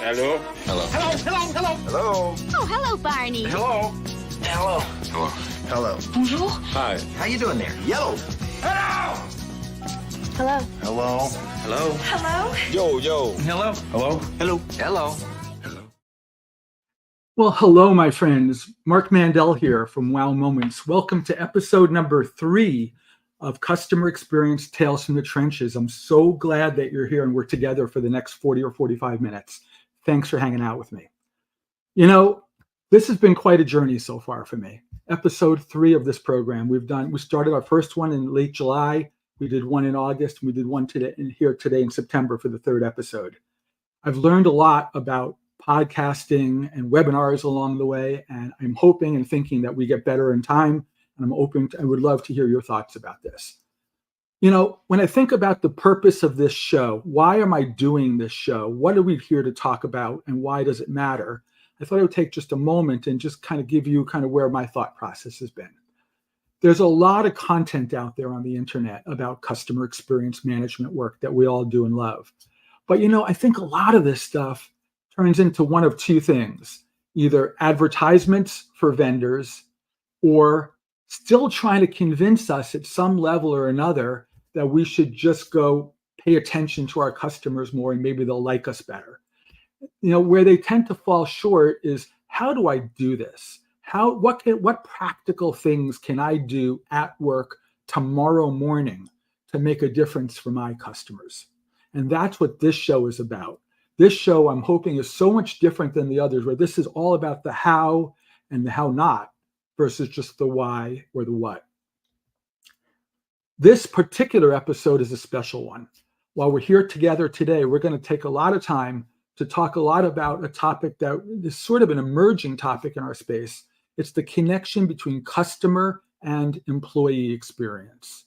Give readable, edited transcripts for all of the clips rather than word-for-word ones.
Hello? Hello. Hello, hello, hello. Hello. Oh, hello, Barney. Hello. Hello. Hello. Hello. Bonjour. Hi. How you doing there? Yellow. Hello. Hello. Hello. Hello. Hello. Yo. Hello. Hello. Hello. Hello. Well, hello, my friends. Marc Mandel here from Wow Moments. Welcome to episode number 3 of Customer Experience Tales from the Trenches. I'm so glad that you're here and we're together for the next 40 or 45 minutes. Thanks for hanging out with me. You know, this has been quite a journey so far for me. Episode 3 of this program. We started our first one in late July. We did one in August. We did one today in September for the 3rd episode. I've learned a lot about podcasting and webinars along the way, and I'm hoping and thinking that we get better in time. And I would love to hear your thoughts about this. You know, when I think about the purpose of this show, why am I doing this show? What are we here to talk about, and why does it matter? I thought I would take just a moment and just kind of give you kind of where my thought process has been. There's a lot of content out there on the internet about customer experience management work that we all do and love. But, you know, I think a lot of this stuff turns into one of two things, either advertisements for vendors or still trying to convince us at some level or another that we should just go pay attention to our customers more and maybe they'll like us better. You know, where they tend to fall short is, how do I do this? What practical things can I do at work tomorrow morning to make a difference for my customers? And that's what this show is about. This show, I'm hoping, is so much different than the others, where this is all about the how and the how not versus just the why or the what. This particular episode is a special one. While we're here together today, we're going to take a lot of time to talk a lot about a topic that is sort of an emerging topic in our space. It's the connection between customer and employee experience.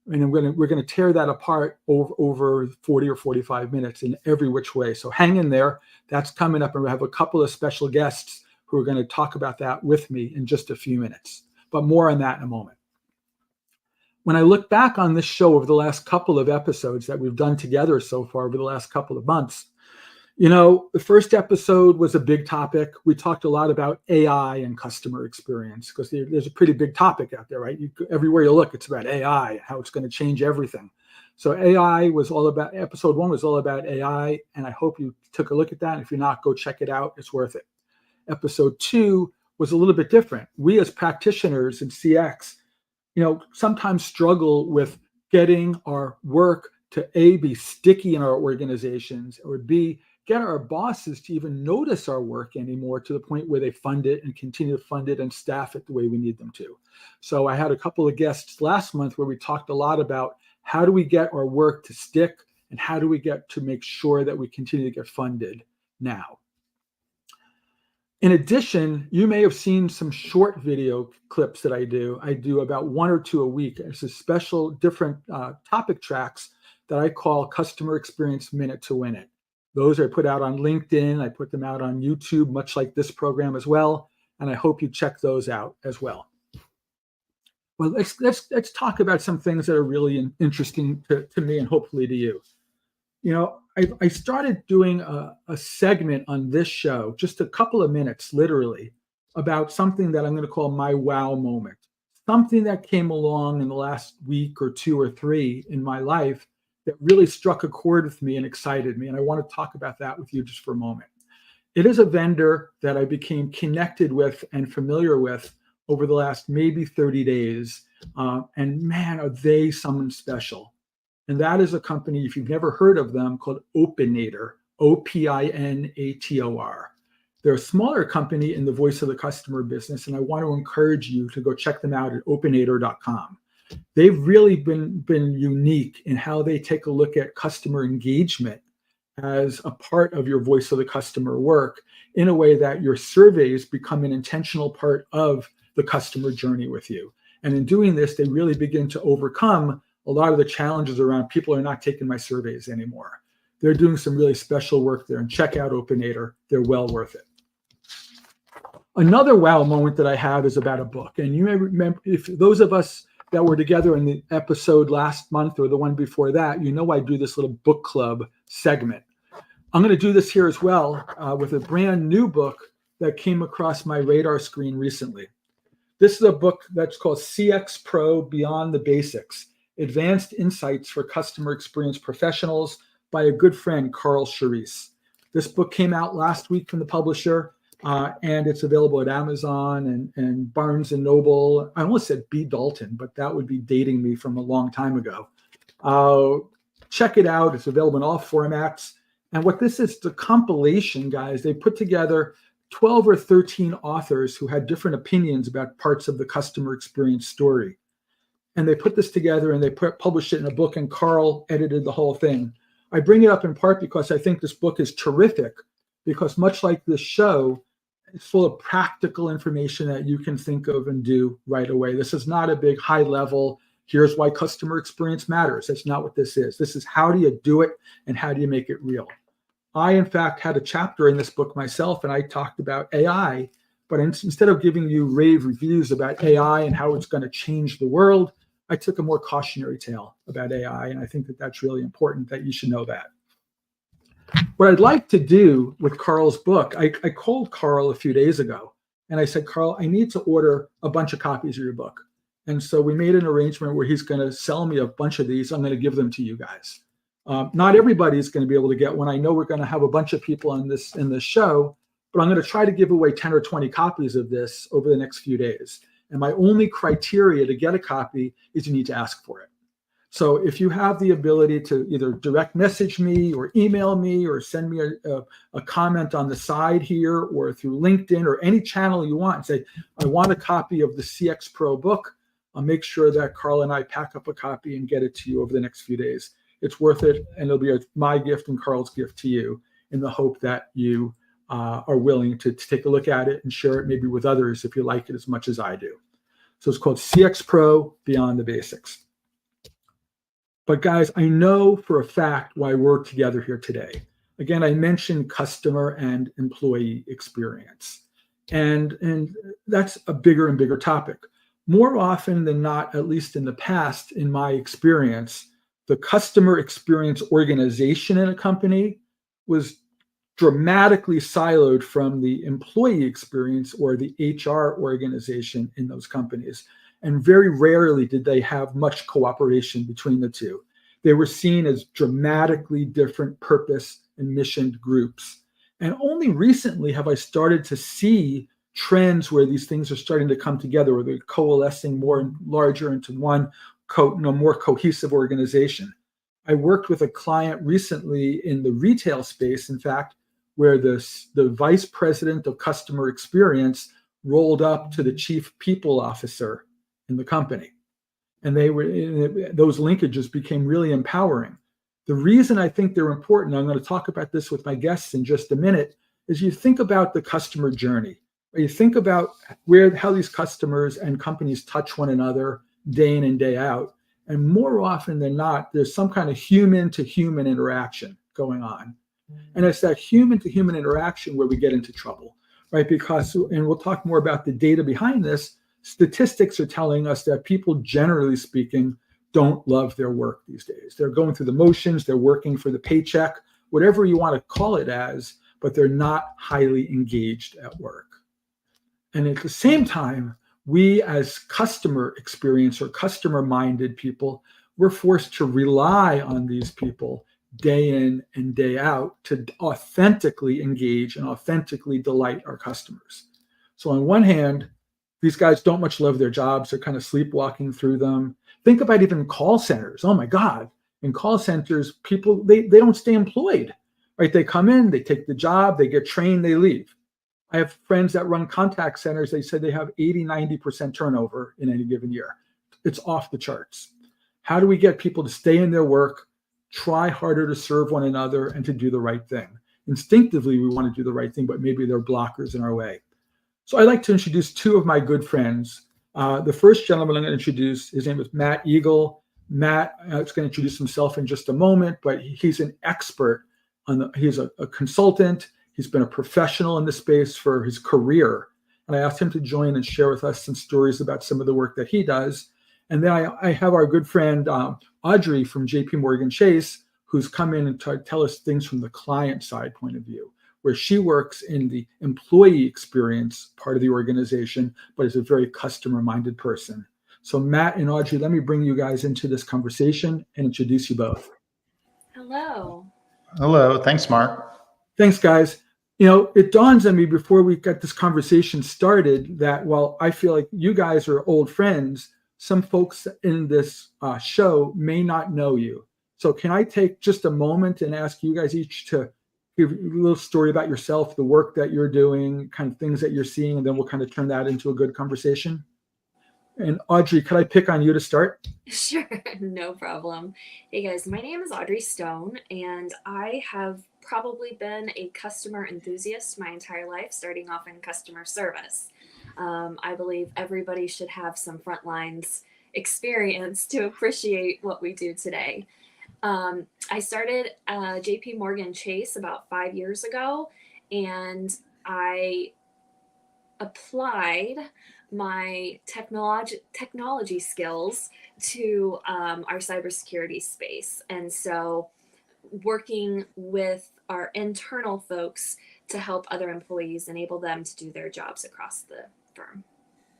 And we're going to tear that apart over 40 or 45 minutes in every which way. So hang in there. That's coming up, and we have a couple of special guests who are going to talk about that with me in just a few minutes. But more on that in a moment. When I look back on this show over the last couple of episodes that we've done together so far over the last couple of months, you know, the first episode was a big topic. We talked a lot about AI and customer experience because there's a pretty big topic out there, right? Everywhere you look, it's about AI, how it's going to change everything. So episode 1 was all about AI, and I hope you took a look at that. And if you're not, go check it out. It's worth it. Episode 2 was a little bit different. We as practitioners in CX, you know, sometimes struggle with getting our work to A, be sticky in our organizations, or B, get our bosses to even notice our work anymore to the point where they fund it and continue to fund it and staff it the way we need them to. So I had a couple of guests last month where we talked a lot about how do we get our work to stick and how do we get to make sure that we continue to get funded now. In addition, you may have seen some short video clips that I do. I do about 1 or 2 a week. There's a special different topic tracks that I call Customer Experience Minute to Win It. Those are put out on LinkedIn. I put them out on YouTube, much like this program as well. And I hope you check those out as well. Well, let's talk about some things that are really interesting to me and hopefully to you. You know, I started doing a segment on this show, just a couple of minutes, literally, about something that I'm going to call my wow moment. Something that came along in the last week or 2 or 3 in my life that really struck a chord with me and excited me. And I want to talk about that with you just for a moment. It is a vendor that I became connected with and familiar with over the last maybe 30 days. And man, are they someone special. And that is a company, if you've never heard of them, called Opinator, O-P-I-N-A-T-O-R. They're a smaller company in the voice of the customer business, and I want to encourage you to go check them out at opinator.com. They've really been unique in how they take a look at customer engagement as a part of your voice of the customer work in a way that your surveys become an intentional part of the customer journey with you. And in doing this, they really begin to overcome a lot of the challenges around people are not taking my surveys anymore. They're doing some really special work there, and check out Opinator. They're well worth it. Another wow moment that I have is about a book. And you may remember, if those of us that were together in the episode last month or the one before that, you know I do this little book club segment. I'm going to do this here as well with a brand new book that came across my radar screen recently. This is a book that's called CX Pro Beyond the Basics, Advanced Insights for Customer Experience Professionals by a good friend, Carl Charisse. This book came out last week from the publisher, and it's available at Amazon and Barnes & Noble. I almost said B. Dalton, but that would be dating me from a long time ago. Check it out. It's available in all formats. And what this is, the compilation, guys, they put together 12 or 13 authors who had different opinions about parts of the customer experience story. And they put this together and they published it in a book, and Carl edited the whole thing. I bring it up in part because I think this book is terrific, because much like this show, it's full of practical information that you can think of and do right away. This is not a big high level, here's why customer experience matters. That's not what this is. This is how do you do it and how do you make it real. I, in fact, had a chapter in this book myself, and I talked about AI, but instead of giving you rave reviews about AI and how it's going to change the world, I took a more cautionary tale about AI, and I think that that's really important, that you should know that. What I'd like to do with Carl's book, I called Carl a few days ago, and I said, Carl, I need to order a bunch of copies of your book. And so we made an arrangement where he's going to sell me a bunch of these. I'm going to give them to you guys. Not everybody is going to be able to get one. I know we're going to have a bunch of people in this show, but I'm going to try to give away 10 or 20 copies of this over the next few days. And my only criteria to get a copy is you need to ask for it. So if you have the ability to either direct message me or email me or send me a comment on the side here or through LinkedIn or any channel you want and say, I want a copy of the CX Pro book, I'll make sure that Carl and I pack up a copy and get it to you over the next few days. It's worth it, and it'll be my gift and Carl's gift to you in the hope that you are willing to take a look at it and share it maybe with others if you like it as much as I do. So it's called CX Pro Beyond the Basics. But guys, I know for a fact why we're together here today. Again, I mentioned customer and employee experience. And that's a bigger and bigger topic. More often than not, at least in the past, in my experience, the customer experience organization in a company was dramatically siloed from the employee experience or the HR organization in those companies. And very rarely did they have much cooperation between the two. They were seen as dramatically different purpose and mission groups. And only recently have I started to see trends where these things are starting to come together, where they're coalescing more and larger into one more cohesive organization. I worked with a client recently in the retail space, in fact, where the vice president of customer experience rolled up to the chief people officer in the company. And those linkages became really empowering. The reason I think they're important, I'm going to talk about this with my guests in just a minute, is you think about the customer journey. You think about how these customers and companies touch one another day in and day out. And more often than not, there's some kind of human to human interaction going on. And it's that human to human interaction where we get into trouble, right? Because, and we'll talk more about the data behind this, statistics are telling us that people, generally speaking, don't love their work these days. They're going through the motions, they're working for the paycheck, whatever you want to call it as, but they're not highly engaged at work. And at the same time, we as customer experience or customer-minded people, we're forced to rely on these people day in and day out to authentically engage and authentically delight our customers. So on one hand, these guys don't much love their jobs. They're kind of sleepwalking through them. Think about even call centers. Oh my God. In call centers, people, they don't stay employed, right? They come in, they take the job, they get trained, they leave. I have friends that run contact centers. They said they have 80, 90% turnover in any given year. It's off the charts. How do we get people to stay in their work, try harder to serve one another, and to do the right thing? Instinctively, we want to do the right thing, but maybe there are blockers in our way. So I'd like to introduce two of my good friends. The first gentleman I'm going to introduce, his name is Matt Egol. Matt is going to introduce himself in just a moment, but he's an expert he's a consultant. He's been a professional in the space for his career. And I asked him to join and share with us some stories about some of the work that he does. And then I have our good friend, Audrey from JP Morgan Chase, who's come in and tell us things from the client side point of view, where she works in the employee experience part of the organization, but is a very customer-minded person. So Matt and Audrey, let me bring you guys into this conversation and introduce you both. Hello. Hello. Thanks, Mark. Thanks, guys. It dawns on me before we got this conversation started that while I feel like you guys are old friends, some folks in this show may not know you. So can I take just a moment and ask you guys each to give a little story about yourself, the work that you're doing, kind of things that you're seeing, and then we'll kind of turn that into a good conversation. And Audrey, could I pick on you to start? Sure, no problem. Hey guys, my name is Audrey Stone, and I have probably been a customer enthusiast my entire life, starting off in customer service. I believe everybody should have some front lines experience to appreciate what we do today. I started JP Morgan Chase about 5 years ago, and I applied my technology skills to our cybersecurity space. And so working with our internal folks to help other employees, enable them to do their jobs across the firm.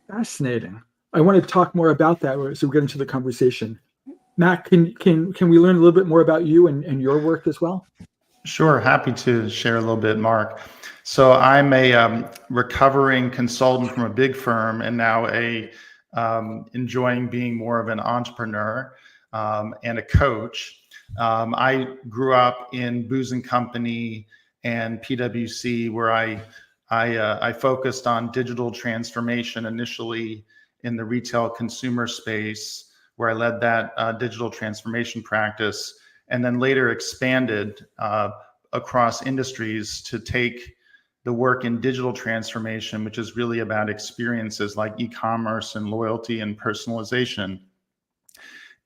Fascinating. I want to talk more about that as we get into the conversation. Matt, can we learn a little bit more about you and your work as well? Sure. Happy to share a little bit, Mark. So I'm a recovering consultant from a big firm and now enjoying being more of an entrepreneur and a coach. I grew up in Booz & Company and PwC, where I focused on digital transformation initially in the retail consumer space, where I led that digital transformation practice, and then later expanded across industries to take the work in digital transformation, which is really about experiences like e-commerce and loyalty and personalization,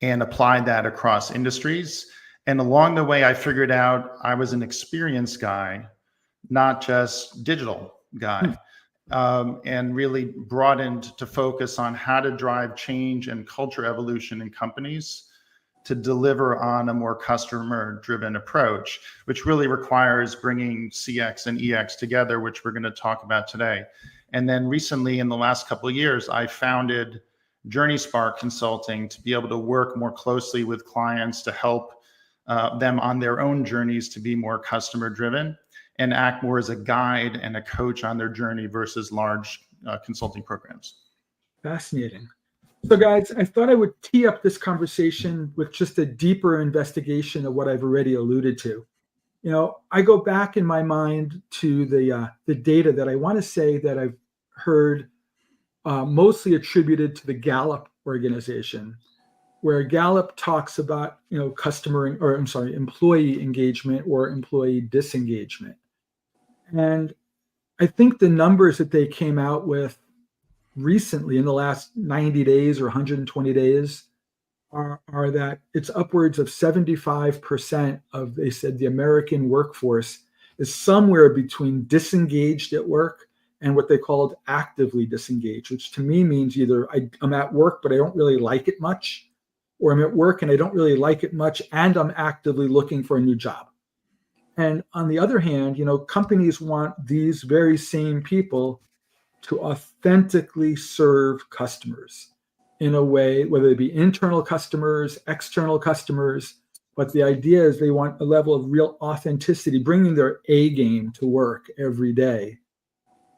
and applied that across industries. And along the way, I figured out I was an experience guy, not just digital guy. And really broadened to focus on how to drive change and culture evolution in companies to deliver on a more customer-driven approach, which really requires bringing CX and EX together, which we're going to talk about today. And then recently, in the last couple of years, I founded JourneySpark Consulting to be able to work more closely with clients to help them on their own journeys to be more customer-driven and act more as a guide and a coach on their journey versus large consulting programs. Fascinating. So guys, I thought I would tee up this conversation with just a deeper investigation of what I've already alluded to. I go back in my mind to the data that I want to say that I've heard mostly attributed to the Gallup organization, where Gallup talks about employee engagement or employee disengagement. And I think the numbers that they came out with recently in the last 90 days or 120 days are that it's upwards of 75% of, they said, the American workforce is somewhere between disengaged at work and what they called actively disengaged, which to me means either I'm at work, but I don't really like it much, or I'm at work and I don't really like it much, and I'm actively looking for a new job. And on the other hand, companies want these very same people to authentically serve customers in a way, whether they be internal customers, external customers, but the idea is they want a level of real authenticity, bringing their A game to work every day,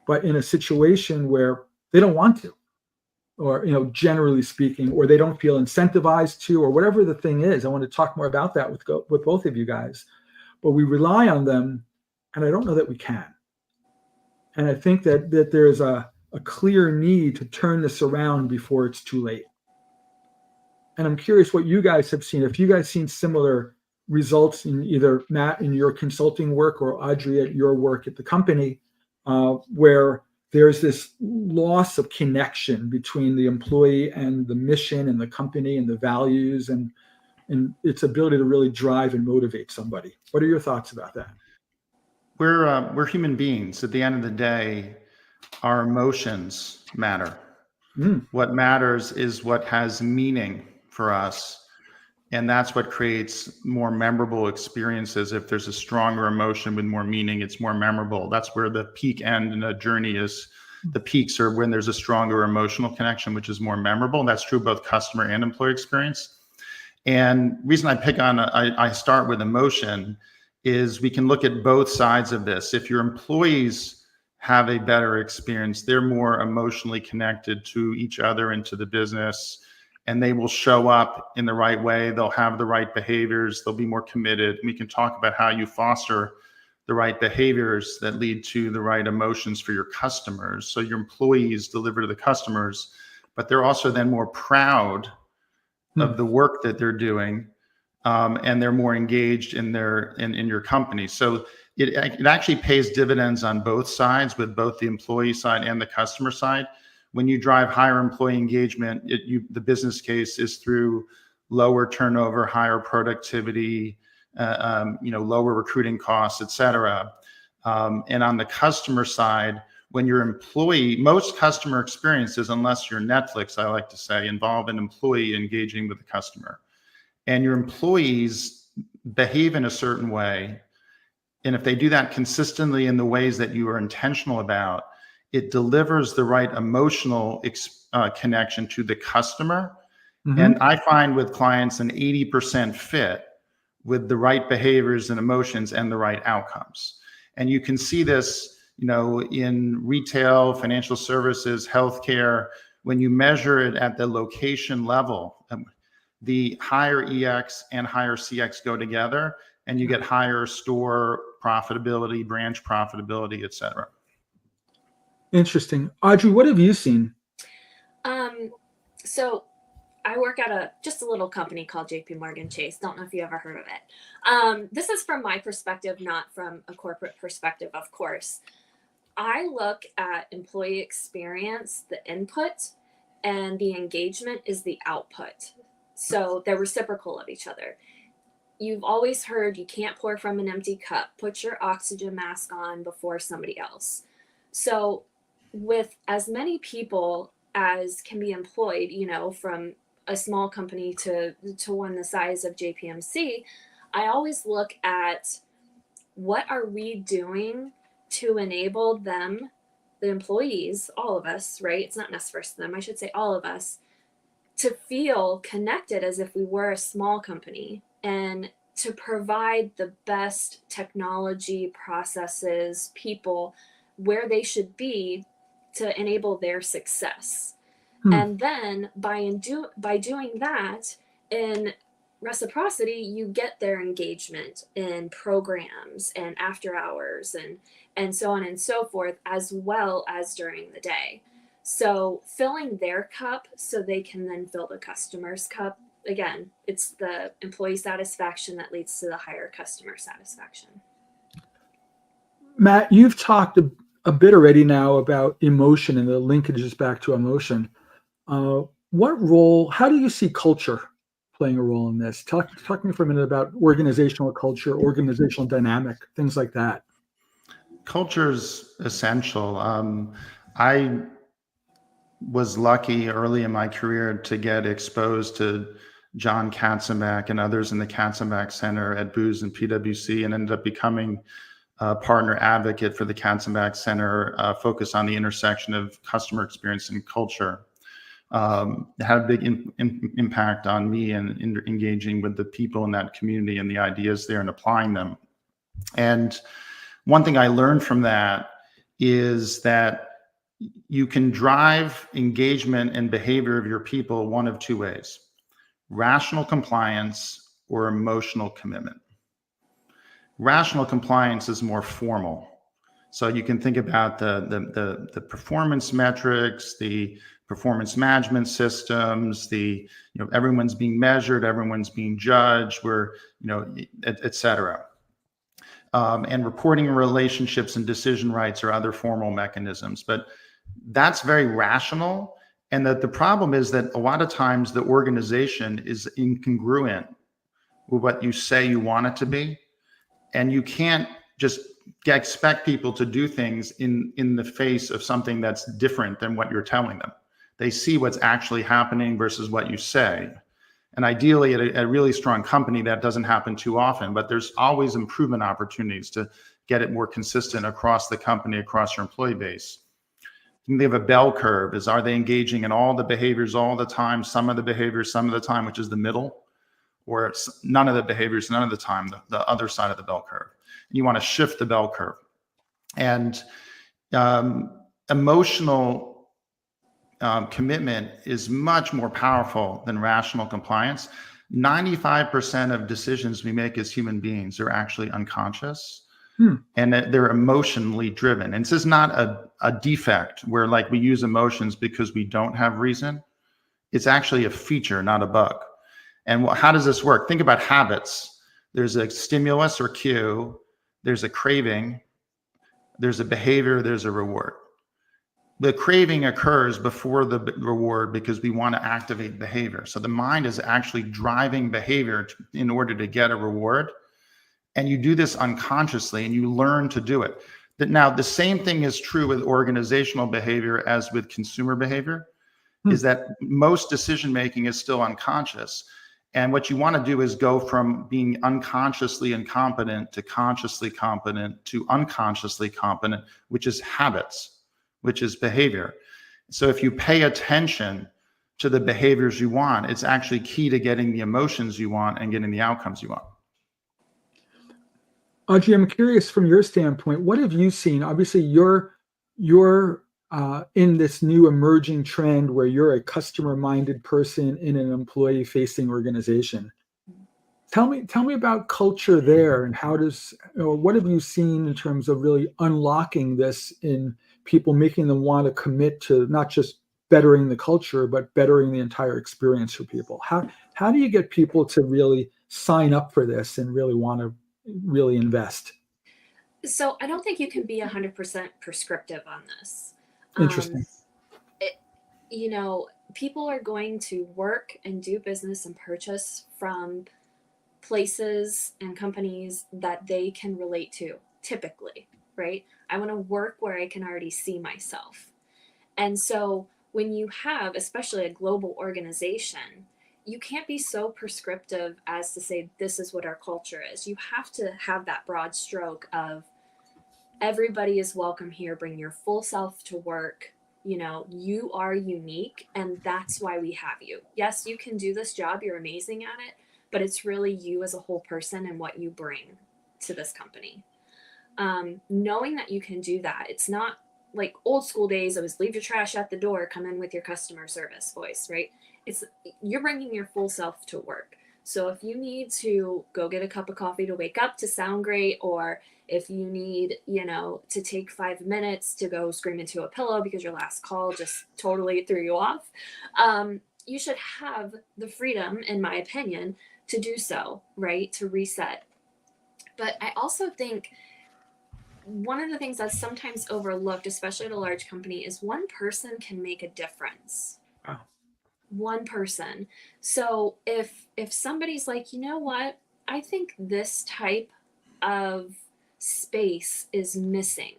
but in a situation where they don't want to, or, generally speaking, or they don't feel incentivized to, or whatever the thing is. I want to talk more about that with both of you guys, but we rely on them, and I don't know that we can. And I think that there's a clear need to turn this around before it's too late. And I'm curious what you guys have seen. If you guys seen similar results in either Matt in your consulting work or Audrey at your work at the company, where there's this loss of connection between the employee and the mission and the company and the values and its ability to really drive and motivate somebody. What are your thoughts about that? We're human beings. At the end of the day, our emotions matter. What matters is what has meaning for us. And that's what creates more memorable experiences. If there's a stronger emotion with more meaning, it's more memorable. That's where the peak end in a journey is. The peaks are when there's a stronger emotional connection, which is more memorable. And that's true both customer and employee experience. And reason I start with emotion is we can look at both sides of this. If your employees have a better experience, they're more emotionally connected to each other and to the business, and they will show up in the right way. They'll have the right behaviors. They'll be more committed. We can talk about how you foster the right behaviors that lead to the right emotions for your customers. So your employees deliver to the customers, but they're also then more proud of the work that they're doing, and they're more engaged in your company. So it actually pays dividends on both sides, with both the employee side and the customer side. When you drive higher employee engagement, the business case is through lower turnover, higher productivity, lower recruiting costs, et cetera. And on the customer side, when your employee, most customer experiences, unless you're Netflix, I like to say, involve an employee engaging with the customer. And your employees behave in a certain way. And if they do that consistently in the ways that you are intentional about, it delivers the right emotional connection to the customer. Mm-hmm. And I find with clients an 80% fit with the right behaviors and emotions and the right outcomes. And you can see this, in retail, financial services, healthcare. When you measure it at the location level, the higher EX and higher CX go together, and you get higher store profitability, branch profitability, et cetera. Interesting. Audrey, what have you seen? So I work at just a little company called JPMorgan Chase. Don't know if you ever heard of it. This is from my perspective, not from a corporate perspective, of course. I look at employee experience, the input, and the engagement is the output. So they're reciprocal of each other. You've always heard you can't pour from an empty cup. Put your oxygen mask on before somebody else. So with as many people as can be employed, from a small company to one the size of JPMC, I always look at what are we doing to enable them, the employees, all of us, right? It's not us versus them. I should say all of us, to feel connected as if we were a small company, and to provide the best technology, processes, people where they should be to enable their success. And then by doing that, in reciprocity, you get their engagement in programs and after hours and so on and so forth, as well as during the day. So filling their cup so they can then fill the customer's cup. Again, it's the employee satisfaction that leads to the higher customer satisfaction. Matt, you've talked a bit already now about emotion and the linkages back to emotion. What role, how do you see culture playing a role in this? Talk to me for a minute about organizational culture, organizational dynamic, things like that. Culture's essential. I was lucky early in my career to get exposed to John Katzenbach and others in the Katzenbach Center at Booz and PwC, and ended up becoming a partner advocate for the Katzenbach Center, focused on the intersection of customer experience and culture. It had a big impact on me and engaging with the people in that community and the ideas there and applying them. And one thing I learned from that is that you can drive engagement and behavior of your people one of two ways: rational compliance or emotional commitment. Rational compliance is more formal. So you can think about the performance metrics, the performance management systems, everyone's being measured, everyone's being judged, et cetera. And reporting relationships and decision rights are other formal mechanisms, but that's very rational. And that the problem is that a lot of times the organization is incongruent with what you say you want it to be. And you can't just expect people to do things in the face of something that's different than what you're telling them. They see what's actually happening versus what you say. And ideally at a really strong company, that doesn't happen too often, but there's always improvement opportunities to get it more consistent across the company, across your employee base. They have a bell curve. Are they engaging in all the behaviors all the time, some of the behaviors, some of the time, which is the middle, or it's none of the behaviors, none of the time, the other side of the bell curve. And you want to shift the bell curve. And emotional commitment is much more powerful than rational compliance. 95% of decisions we make as human beings are actually unconscious. And that they're emotionally driven. And this is not a defect where like we use emotions because we don't have reason. It's actually a feature, not a bug. And how does this work? Think about habits. There's a stimulus or cue, there's a craving, there's a behavior, there's a reward. The craving occurs before the reward because we want to activate behavior. So the mind is actually driving behavior in order to get a reward. And you do this unconsciously and you learn to do it. Now, the same thing is true with organizational behavior as with consumer behavior, is that most decision-making is still unconscious. And what you want to do is go from being unconsciously incompetent to consciously competent to unconsciously competent, which is habits, which is behavior. So if you pay attention to the behaviors you want, it's actually key to getting the emotions you want and getting the outcomes you want. Audrey, I'm curious from your standpoint, what have you seen? Obviously, you're in this new emerging trend where you're a customer-minded person in an employee-facing organization. Tell me about culture there, and what have you seen in terms of really unlocking this in people, making them want to commit to not just bettering the culture, but bettering the entire experience for people? How do you get people to really sign up for this and really want to really invest? So I don't think you can be 100% prescriptive on this. Interesting. People are going to work and do business and purchase from places and companies that they can relate to, typically, right? I want to work where I can already see myself. And so when you have, especially a global organization, you can't be so prescriptive as to say, this is what our culture is. You have to have that broad stroke of everybody is welcome here. Bring your full self to work. You are unique, and that's why we have you. Yes, you can do this job. You're amazing at it, but it's really you as a whole person and what you bring to this company. Knowing that you can do that, it's not like old school days. It was leave your trash at the door, come in with your customer service voice, right? You're bringing your full self to work. So if you need to go get a cup of coffee to wake up to sound great, or if you need, to take 5 minutes to go scream into a pillow because your last call just totally threw you off, you should have the freedom, in my opinion, to do so, right? To reset. But I also think one of the things that's sometimes overlooked, especially at a large company, is one person can make a difference. Wow. One person. So if somebody's like, you know what, I think this type of space is missing.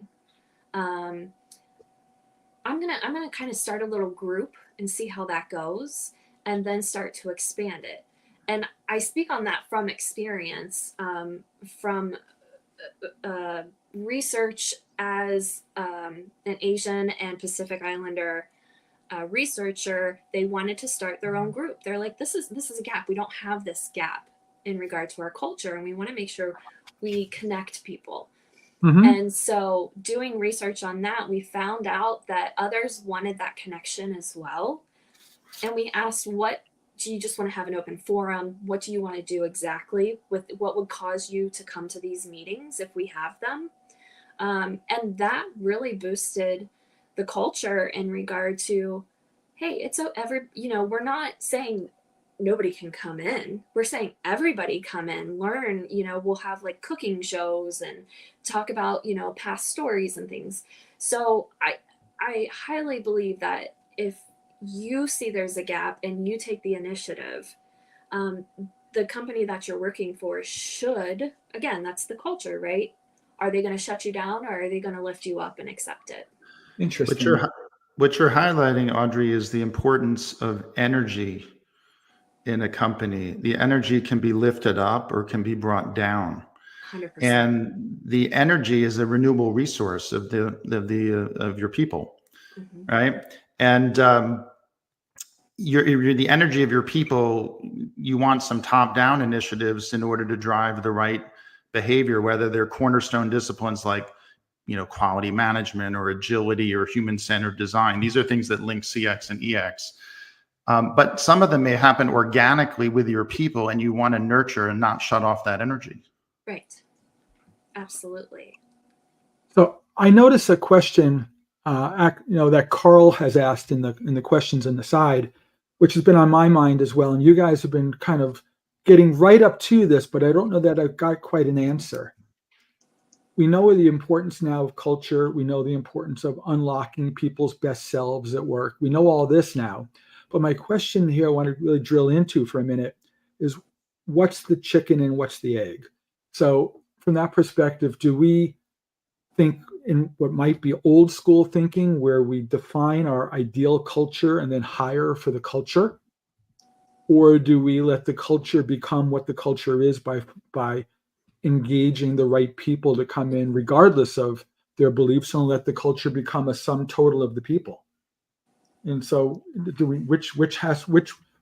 I'm gonna kind of start a little group and see how that goes, and then start to expand it. And I speak on that from experience, from research as an Asian and Pacific Islander researcher. They wanted to start their own group. They're like, this is a gap. We don't have this gap in regard to our culture, and we want to make sure we connect people. Mm-hmm. And so doing research on that, we found out that others wanted that connection as well. And we asked, what do you just want to have an open forum? What do you want to do exactly? With what would cause you to come to these meetings if we have them? And that really boosted the culture in regard to, hey, we're not saying nobody can come in. We're saying everybody come in, learn, we'll have like cooking shows and talk about, past stories and things. So I highly believe that if you see there's a gap and you take the initiative, the company that you're working for should, again, that's the culture, right? Are they going to shut you down, or are they going to lift you up and accept it? Interesting. What you're highlighting, Audrey, is the importance of energy in a company, the energy can be lifted up or can be brought down. 100%. And the energy is a renewable resource of of your people, right? And the energy of your people, you want some top-down initiatives in order to drive the right behavior, whether they're cornerstone disciplines like quality management or agility or human-centered design. These are things that link CX and EX. But some of them may happen organically with your people, and you want to nurture and not shut off that energy. Right. Absolutely. So I notice a question, that Carl has asked in the questions in the side, which has been on my mind as well. And you guys have been kind of getting right up to this, but I don't know that I've got quite an answer. We know the importance now of culture. We know the importance of unlocking people's best selves at work. We know all this now. But my question here, I want to really drill into for a minute, is what's the chicken and what's the egg? So from that perspective, do we think in what might be old school thinking where we define our ideal culture and then hire for the culture? Or do we let the culture become what the culture is by engaging the right people to come in regardless of their beliefs and let the culture become a sum total of the people? And so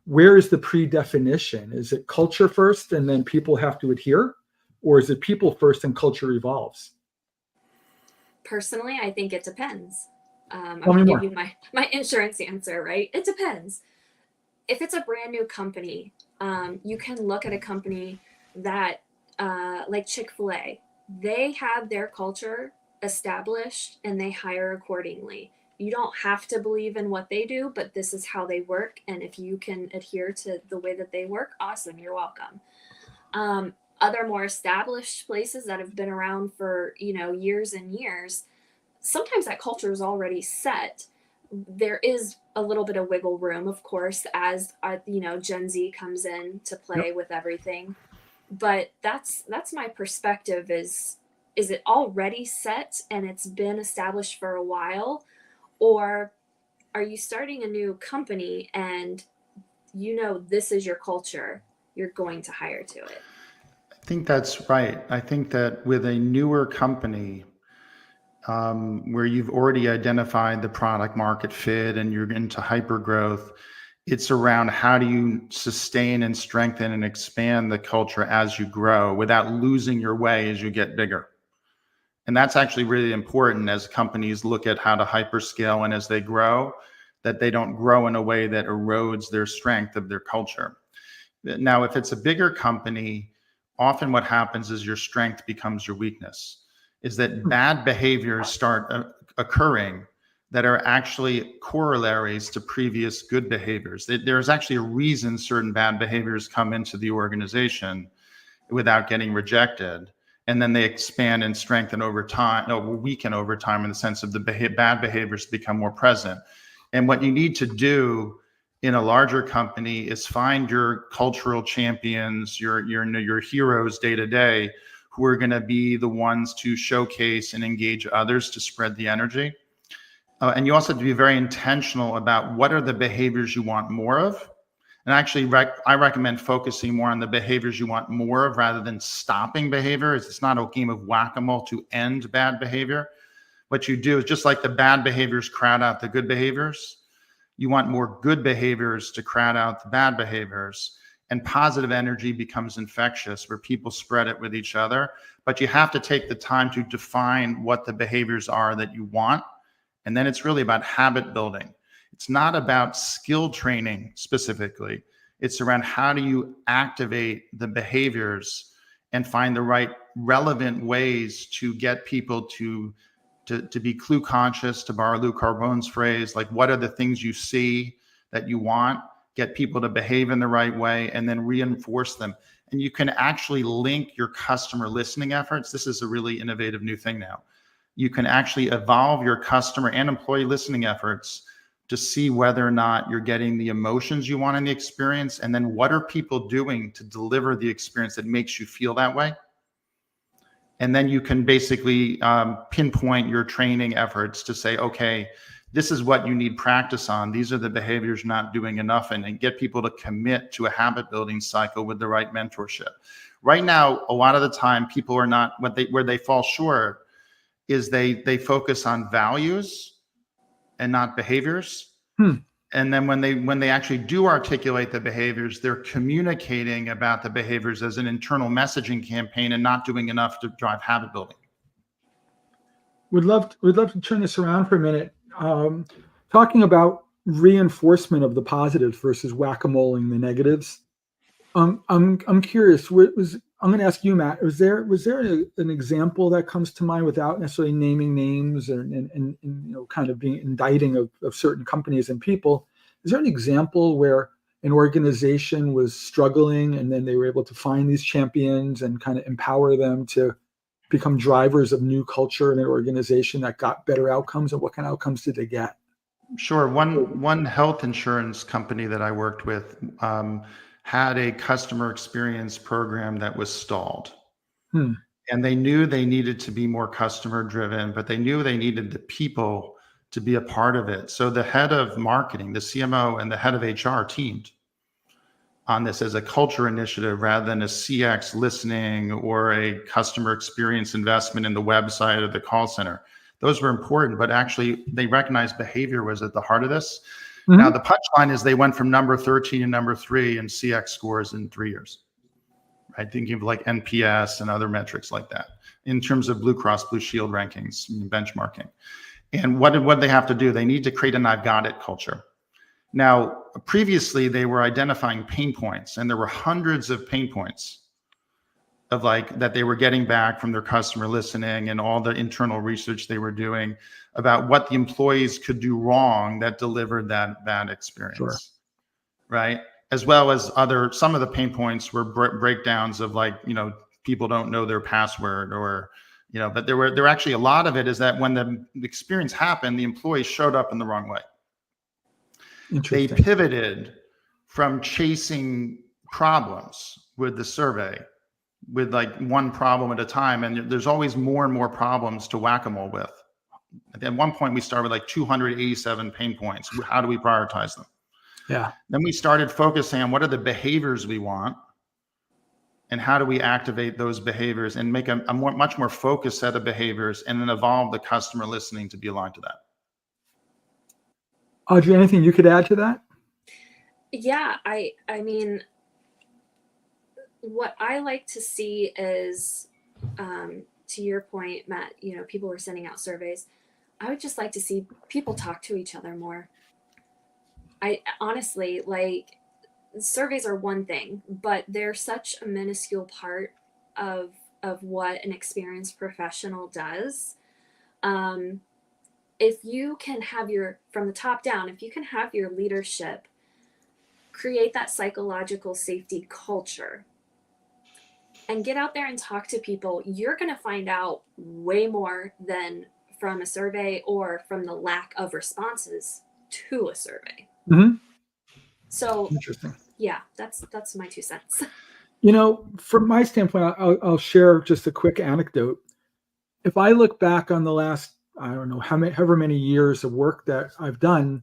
where is the predefinition? Is it culture first and then people have to adhere? Or is it people first and culture evolves? Personally, I think it depends. I'm Tell me going to more. give you my insurance answer, right? It depends. If it's a brand new company, you can look at a company that, like Chick-fil-A, they have their culture established and they hire accordingly. You don't have to believe in what they do, but this is how they work. And if you can adhere to the way that they work, awesome, you're welcome. Other more established places that have been around for, years and years, sometimes that culture is already set. There is a little bit of wiggle room, of course, as Gen Z comes in to play with everything. But that's my perspective is it already set and it's been established for a while? Or are you starting a new company and this is your culture, you're going to hire to it? I think that's right. I think that with a newer company, where you've already identified the product market fit and you're into hyper growth, it's around how do you sustain and strengthen and expand the culture as you grow without losing your way as you get bigger. And that's actually really important as companies look at how to hyperscale and as they grow, that they don't grow in a way that erodes their strength of their culture. Now, if it's a bigger company, often what happens is your strength becomes your weakness, is that bad behaviors start occurring that are actually corollaries to previous good behaviors. There's actually a reason certain bad behaviors come into the organization without getting rejected. And then they expand and strengthen over time, or weaken over time in the sense of the bad behaviors become more present. And what you need to do in a larger company is find your cultural champions, your heroes day to day, who are going to be the ones to showcase and engage others to spread the energy. And you also have to be very intentional about what are the behaviors you want more of. And actually, I recommend focusing more on the behaviors you want more of rather than stopping behaviors. It's not a game of whack-a-mole to end bad behavior. What you do is just like the bad behaviors crowd out the good behaviors, you want more good behaviors to crowd out the bad behaviors. And positive energy becomes infectious where people spread it with each other. But you have to take the time to define what the behaviors are that you want. And then it's really about habit building. It's not about skill training specifically. It's around how do you activate the behaviors and find the right relevant ways to get people to be clue conscious, to borrow Lou Carbone's phrase, like what are the things you see that you want, get people to behave in the right way, and then reinforce them. And you can actually link your customer listening efforts. This is a really innovative new thing now. You can actually evolve your customer and employee listening efforts to see whether or not you're getting the emotions you want in the experience, and then what are people doing to deliver the experience that makes you feel that way. And then you can basically pinpoint your training efforts to say, okay, this is what you need practice on. These are the behaviors you're not doing enough in, and get people to commit to a habit building cycle with the right mentorship. Right now, a lot of the time, people are not, where they fall short is they focus on values and not behaviors. And then when they actually do articulate the behaviors, they're communicating about the behaviors as an internal messaging campaign and not doing enough to drive habit building. We'd love to turn this around for a minute. Talking about reinforcement of the positives versus whack-a-moling the negatives. I'm curious. I'm going to ask you, Matt. Was there an example that comes to mind without necessarily naming names and kind of being indicting of certain companies and people? Is there an example where an organization was struggling and then they were able to find these champions and kind of empower them to become drivers of new culture in an organization that got better outcomes? And what kind of outcomes did they get? Sure. One health insurance company that I worked with had a customer experience program that was stalled. And they knew they needed to be more customer driven, but they knew they needed the people to be a part of it. So the head of marketing, the CMO, and the head of HR teamed on this as a culture initiative rather than a CX listening or a customer experience investment in the website or the call center. Those were important, but actually they recognized behavior was at the heart of this. Now, the punchline is they went from number 13 to number 3 in CX scores in 3 years, right? Thinking of like NPS and other metrics like that in terms of Blue Cross Blue Shield rankings, benchmarking. And what did they have to do? They need to create an I've got it culture. Now, previously they were identifying pain points, and there were hundreds of pain points of like that they were getting back from their customer listening and all the internal research they were doing about what the employees could do wrong that delivered that bad experience. Sure. Right? As well as some of the pain points were breakdowns of like, people don't know their password or, but there were actually a lot of it is that when the experience happened, the employees showed up in the wrong way. They pivoted from chasing problems with the survey with like one problem at a time. And there's always more and more problems to whack-a-mole with. At one point we started with like 287 pain points. How do we prioritize them? Yeah. Then we started focusing on what are the behaviors we want and how do we activate those behaviors and make a much more focused set of behaviors and then evolve the customer listening to be aligned to that. Audrey, anything you could add to that? Yeah, I mean, what I like to see is, to your point, Matt, people were sending out surveys. I would just like to see people talk to each other more. I honestly, like, surveys are one thing, but they're such a minuscule part of what an experienced professional does. If you can have from the top down, if you can have your leadership create that psychological safety culture and get out there and talk to people, you're going to find out way more than from a survey or from the lack of responses to a survey. So interesting. Yeah, that's my 2 cents. From my standpoint, I'll share just a quick anecdote. If I look back on the last, I don't know, however many years of work that I've done,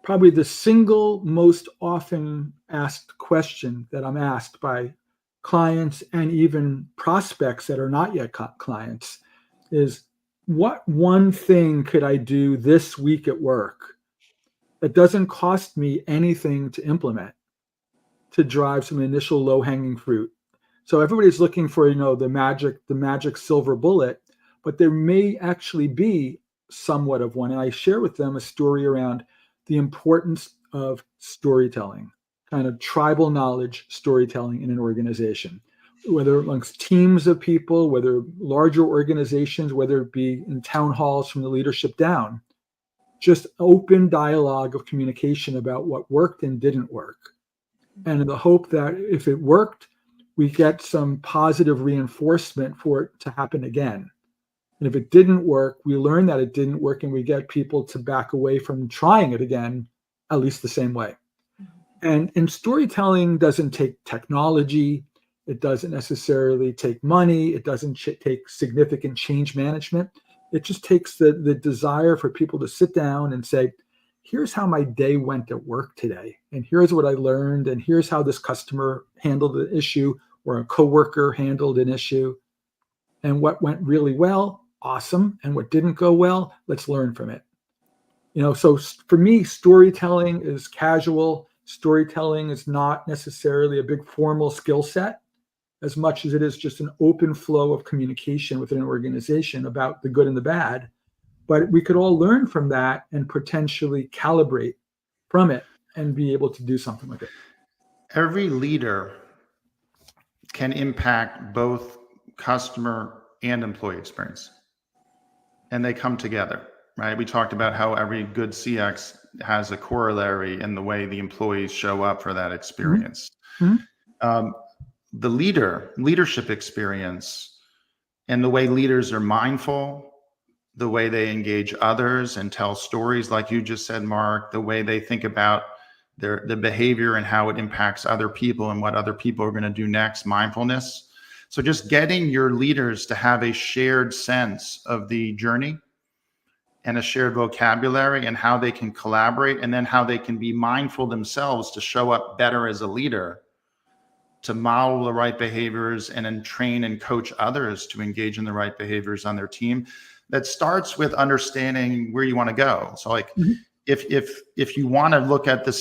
probably the single most often asked question that I'm asked by clients and even prospects that are not yet clients is, what one thing could I do this week at work that doesn't cost me anything to implement to drive some initial low-hanging fruit? So everybody's looking for, the magic silver bullet, but there may actually be somewhat of one. And I share with them a story around the importance of storytelling, kind of tribal knowledge storytelling in an organization, whether amongst teams of people, whether larger organizations, whether it be in town halls from the leadership down, just open dialogue of communication about what worked and didn't work. And in the hope that if it worked, we get some positive reinforcement for it to happen again. And if it didn't work, we learn that it didn't work and we get people to back away from trying it again, at least the same way. And storytelling doesn't take technology. It doesn't necessarily take money. It doesn't take significant change management. It just takes the desire for people to sit down and say, here's how my day went at work today, and here's what I learned, and here's how this customer handled the issue, or a coworker handled an issue, and what went really well, awesome, and what didn't go well, let's learn from it. So for me, storytelling is casual. Storytelling is not necessarily a big formal skill set, as much as it is just an open flow of communication within an organization about the good and the bad. But we could all learn from that and potentially calibrate from it and be able to do something with it. Every leader can impact both customer and employee experience, and they come together, right? We talked about how every good CX has a corollary in the way the employees show up for that experience. Mm-hmm. The leadership experience, and the way leaders are mindful, the way they engage others and tell stories, like you just said, Mark, the way they think about the behavior and how it impacts other people and what other people are going to do next, mindfulness. So just getting your leaders to have a shared sense of the journey and a shared vocabulary and how they can collaborate, and then how they can be mindful themselves to show up better as a leader, to model the right behaviors, and then train and coach others to engage in the right behaviors on their team. That starts with understanding where you want to go. So like, if you want to look at the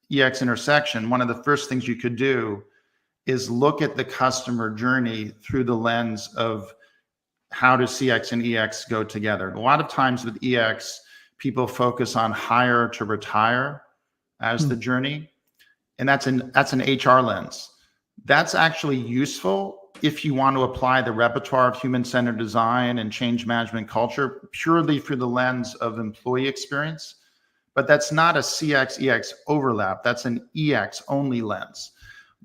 EX intersection, one of the first things you could do is look at the customer journey through the lens of how do CX and EX go together. A lot of times with EX, people focus on hire to retire as the journey. And that's an HR lens. That's actually useful if you want to apply the repertoire of human-centered design and change management culture purely through the lens of employee experience. But that's not a CX-EX overlap. That's an EX-only lens.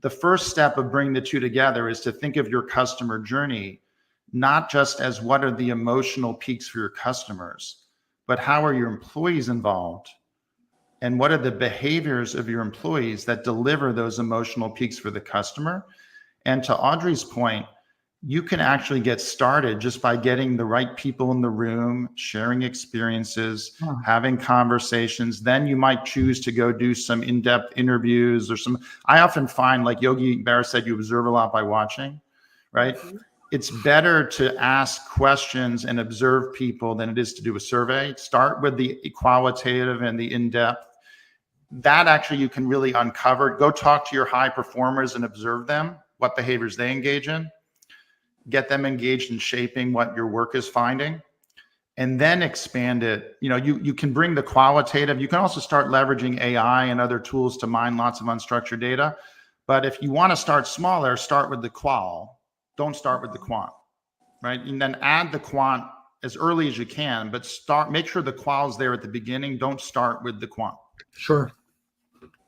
The first step of bringing the two together is to think of your customer journey not just as what are the emotional peaks for your customers, but how are your employees involved? And what are the behaviors of your employees that deliver those emotional peaks for the customer? And to Audrey's point, you can actually get started just by getting the right people in the room, sharing experiences, having conversations. Then you might choose to go do some in-depth interviews or I often find, like Yogi Berra said, you observe a lot by watching, right? Mm-hmm. It's better to ask questions and observe people than it is to do a survey. Start with the qualitative and the in-depth. That actually you can really uncover. Go talk to your high performers and observe them, what behaviors they engage in. Get them engaged in shaping what your work is finding, and then expand it. You can bring the qualitative. You can also start leveraging AI and other tools to mine lots of unstructured data. But if you want to start smaller, start with the qual. Don't start with the quant, right? And then add the quant as early as you can, but make sure the qual's there at the beginning. Don't start with the quant. Sure.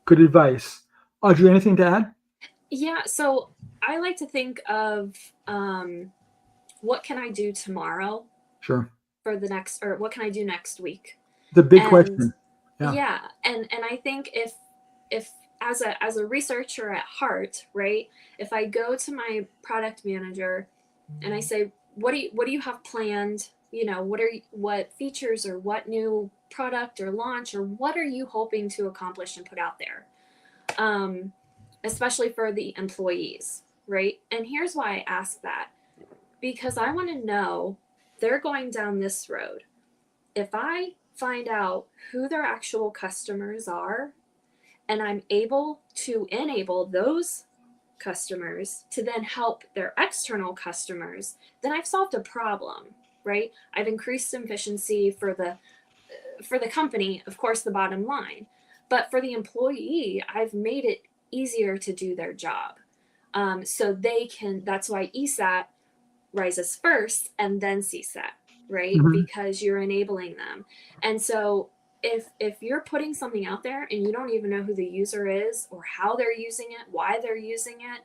Good advice. Audrey, anything to add? Yeah, so I like to think of what can I do tomorrow? Sure. For the next, or what can I do next week? The big question. Yeah, and I think if as a researcher at heart, right? If I go to my product manager and I say, what do you have planned? What features or what new product or launch or what are you hoping to accomplish and put out there? Especially for the employees, right? And here's why I ask that. Because I want to know they're going down this road. If I find out who their actual customers are, and I'm able to enable those customers to then help their external customers, then I've solved a problem, right? I've increased efficiency for the company, of course, the bottom line. But for the employee, I've made it easier to do their job. So they can, that's why ESAT rises first and then CSAT, right? Mm-hmm. Because you're enabling them. And so if you're putting something out there and you don't even know who the user is or how they're using it, why they're using it,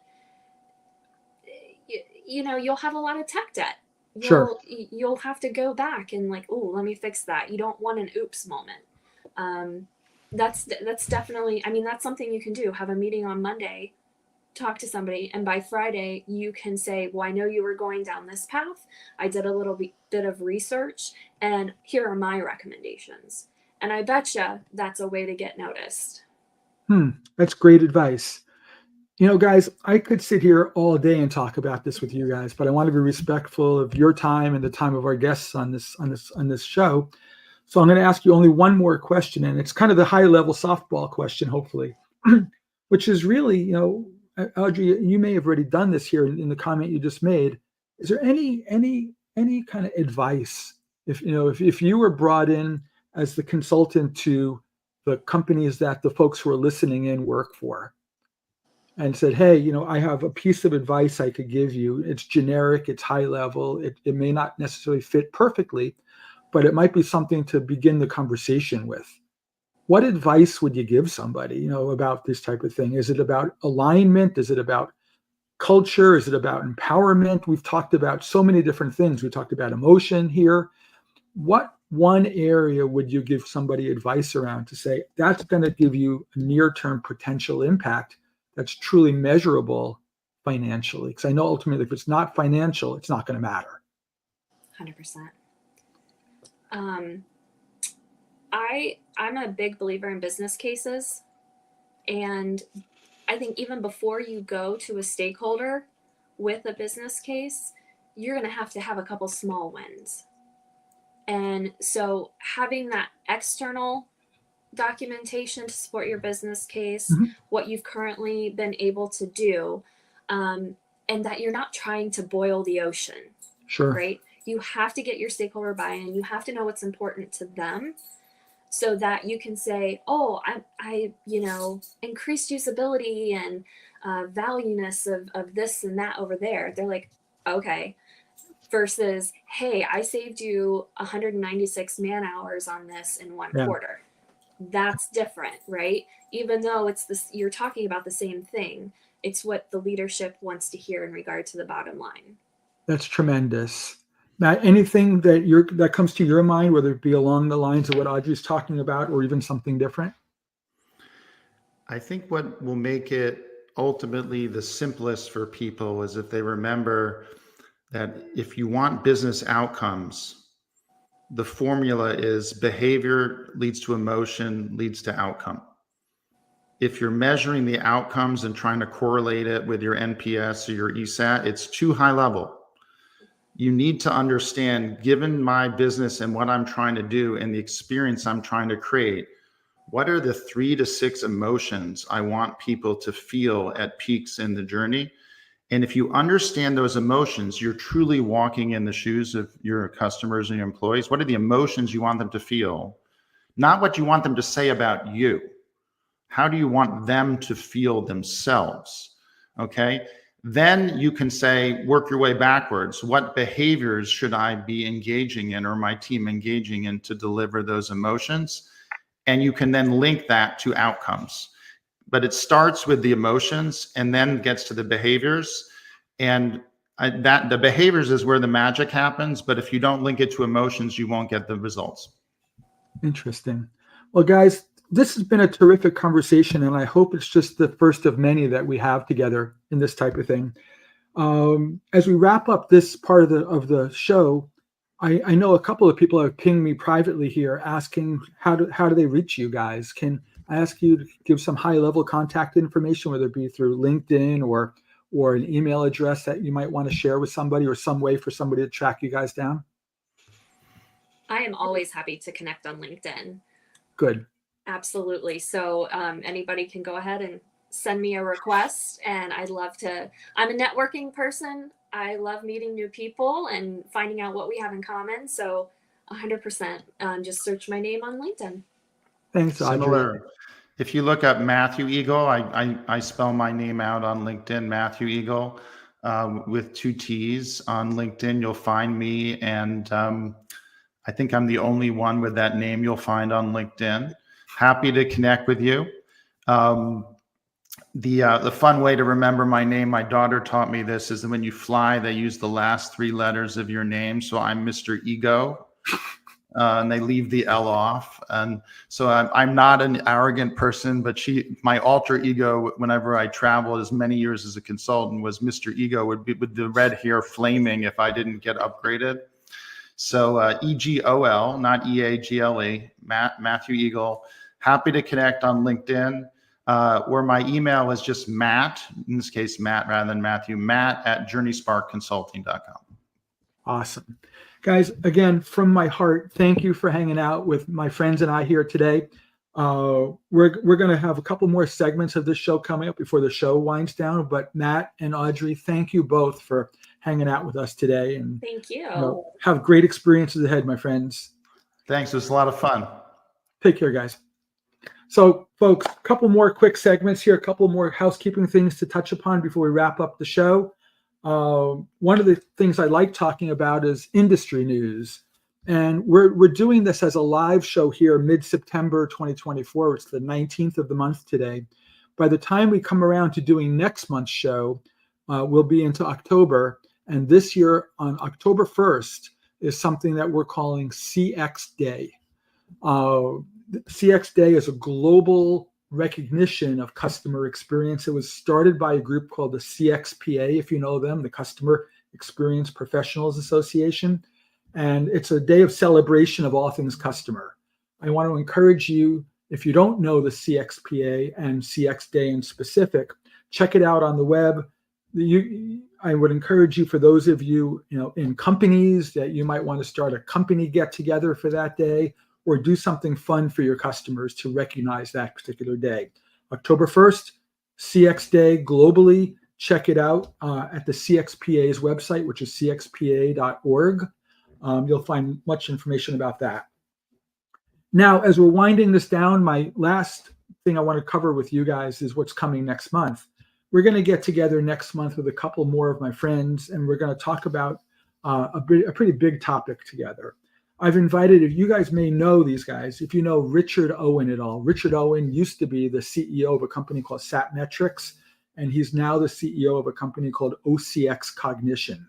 you'll have a lot of tech debt. You'll have to go back and let me fix that. You don't want an oops moment. That's definitely, that's something you can do. Have a meeting on Monday talk to somebody, and by Friday you can say, well, I know you were going down this path. I did a little bit of research, and here are my recommendations. And I betcha that's a way to get noticed. That's great advice. You know, guys, I could sit here all day and talk about this with you guys, but I want to be respectful of your time and the time of our guests on this show. So I'm going to ask you only one more question, and it's kind of the high-level softball question, hopefully, which is really, you know, Audrey, you may have already done this here in the comment you just made. Is there any kind of advice if you were brought in as the consultant to the companies that the folks who are listening in work for, and said, hey, you know, I have a piece of advice I could give you. It's generic, it's high level, it may not necessarily fit perfectly, but it might be something to begin the conversation with. What advice would you give somebody, you know, about this type of thing? Is it about alignment? Is it about culture? Is it about empowerment? We've talked about so many different things. We talked about emotion here. What one area would you give somebody advice around to say, that's going to give you a near-term potential impact that's truly measurable financially? Because I know ultimately if it's not financial, it's not going to matter. 100%. I'm a big believer in business cases. And I think even before you go to a stakeholder with a business case, you're going to have a couple small wins. And so having that external documentation to support your business case, what you've currently been able to do, and that you're not trying to boil the ocean. Sure. Right? You have to get your stakeholder buy-in. You have to know what's important to them so that you can say, oh, I increased usability and valueness of this and that over there. They're like, okay. Versus, hey, I saved you 196 man hours on this in one quarter. That's different, right? Even though it's this, you're talking about the same thing. It's what the leadership wants to hear in regard to the bottom line. That's tremendous. Matt, anything that comes to your mind, whether it be along the lines of what Audrey's talking about or even something different? I think what will make it ultimately the simplest for people is if they remember that if you want business outcomes, the formula is behavior leads to emotion, leads to outcome. If you're measuring the outcomes and trying to correlate it with your NPS or your ESAT, it's too high level. You need to understand, given my business and what I'm trying to do and the experience I'm trying to create, what are the 3 to 6 emotions I want people to feel at peaks in the journey? And if you understand those emotions, you're truly walking in the shoes of your customers and your employees. What are the emotions you want them to feel? Not what you want them to say about you. How do you want them to feel themselves? Okay. Then you can say, work your way backwards. What behaviors should I be engaging in or my team engaging in to deliver those emotions? And you can then link that to outcomes. But it starts with the emotions and then gets to the behaviors. And that the behaviors is where the magic happens. But if you don't link it to emotions, you won't get the results. Interesting. Well, guys, this has been a terrific conversation, and I hope it's just the first of many that we have together in this type of thing. As we wrap up this part of the show, I know a couple of people have pinged me privately here asking how do they reach you guys? Can I ask you to give some high-level contact information, whether it be through LinkedIn or an email address that you might want to share with somebody, or some way for somebody to track you guys down? I am always happy to connect on LinkedIn. Good. Absolutely. So anybody can go ahead and send me a request, and I'm a networking person. I love meeting new people and finding out what we have in common. So 100%, just search my name on LinkedIn. Thanks, Audrey. Similar. If you look up Matthew Egol, I spell my name out on LinkedIn, Matthew Egol, with 2 T's on LinkedIn. You'll find me, and I think I'm the only one with that name you'll find on LinkedIn. Happy to connect with you. The fun way to remember my name, my daughter taught me this, is that when you fly, they use the last 3 letters of your name. So I'm Mr. Ego. and they leave the L off. And so I'm not an arrogant person, but my alter ego, whenever I traveled as many years as a consultant, was Mr. Ego, would be with the red hair flaming if I didn't get upgraded. So EGOL, not EAGLE, Matthew Egol. Happy to connect on LinkedIn, or my email is just Matt, in this case, Matt rather than Matthew, matt@JourneySparkConsulting.com. Awesome. Guys, again, from my heart, thank you for hanging out with my friends and I here today. We're going to have a couple more segments of this show coming up before the show winds down. But Matt and Audrey, thank you both for hanging out with us today. And Thank you. Have great experiences ahead, my friends. Thanks. It was a lot of fun. Take care, guys. So, folks, a couple more quick segments here, a couple more housekeeping things to touch upon before we wrap up the show. One of the things I like talking about is industry news. And we're doing this as a live show here mid-September 2024. It's the 19th of the month today. By the time we come around to doing next month's show, we'll be into October. And this year on October 1st is something that we're calling CX Day. CX Day is a global recognition of customer experience. It was started by a group called the CXPA, if you know them, the Customer Experience Professionals Association. And it's a day of celebration of all things customer. I want to encourage you, if you don't know the CXPA and CX Day in specific, check it out on the web. I would encourage you, for those of you, in companies, that you might want to start a company get together for that day, or do something fun for your customers to recognize that particular day. October 1st, CX Day globally. Check it out at the CXPA's website, which is cxpa.org. You'll find much information about that. Now, as we're winding this down, my last thing I want to cover with you guys is what's coming next month. We're going to get together next month with a couple more of my friends, and we're going to talk about a pretty big topic together. I've invited, if you guys may know these guys, if you know Richard Owen at all. Richard Owen used to be the CEO of a company called Satmetrics, and he's now the CEO of a company called OCX Cognition.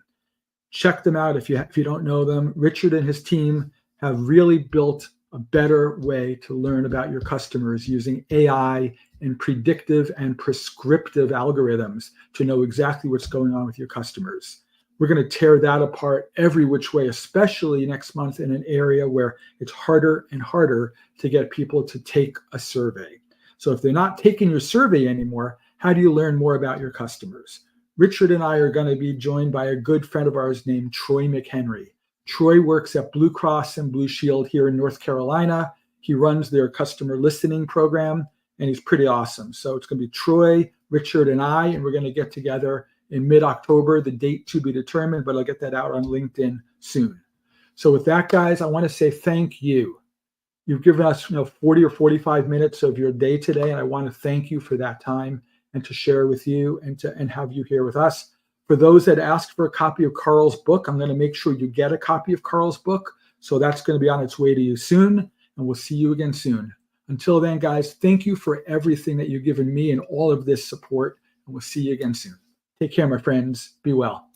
Check them out if you don't know them. Richard and his team have really built a better way to learn about your customers using AI and predictive and prescriptive algorithms to know exactly what's going on with your customers. We're going to tear that apart every which way, especially next month in an area where it's harder and harder to get people to take a survey. So if they're not taking your survey anymore, how do you learn more about your customers? Richard and I are going to be joined by a good friend of ours named Troy McHenry. Troy works at Blue Cross and Blue Shield here in North Carolina. He runs their customer listening program, and he's pretty awesome. So it's going to be Troy, Richard, and I, and we're going to get together in mid-October, the date to be determined, but I'll get that out on LinkedIn soon. So with that, guys, I want to say thank you. You've given us 40 or 45 minutes of your day today, and I want to thank you for that time and to share with you and have you here with us. For those that asked for a copy of Carl's book, I'm going to make sure you get a copy of Carl's book. So that's going to be on its way to you soon, and we'll see you again soon. Until then, guys, thank you for everything that you've given me and all of this support, and we'll see you again soon. Take care, my friends. Be well.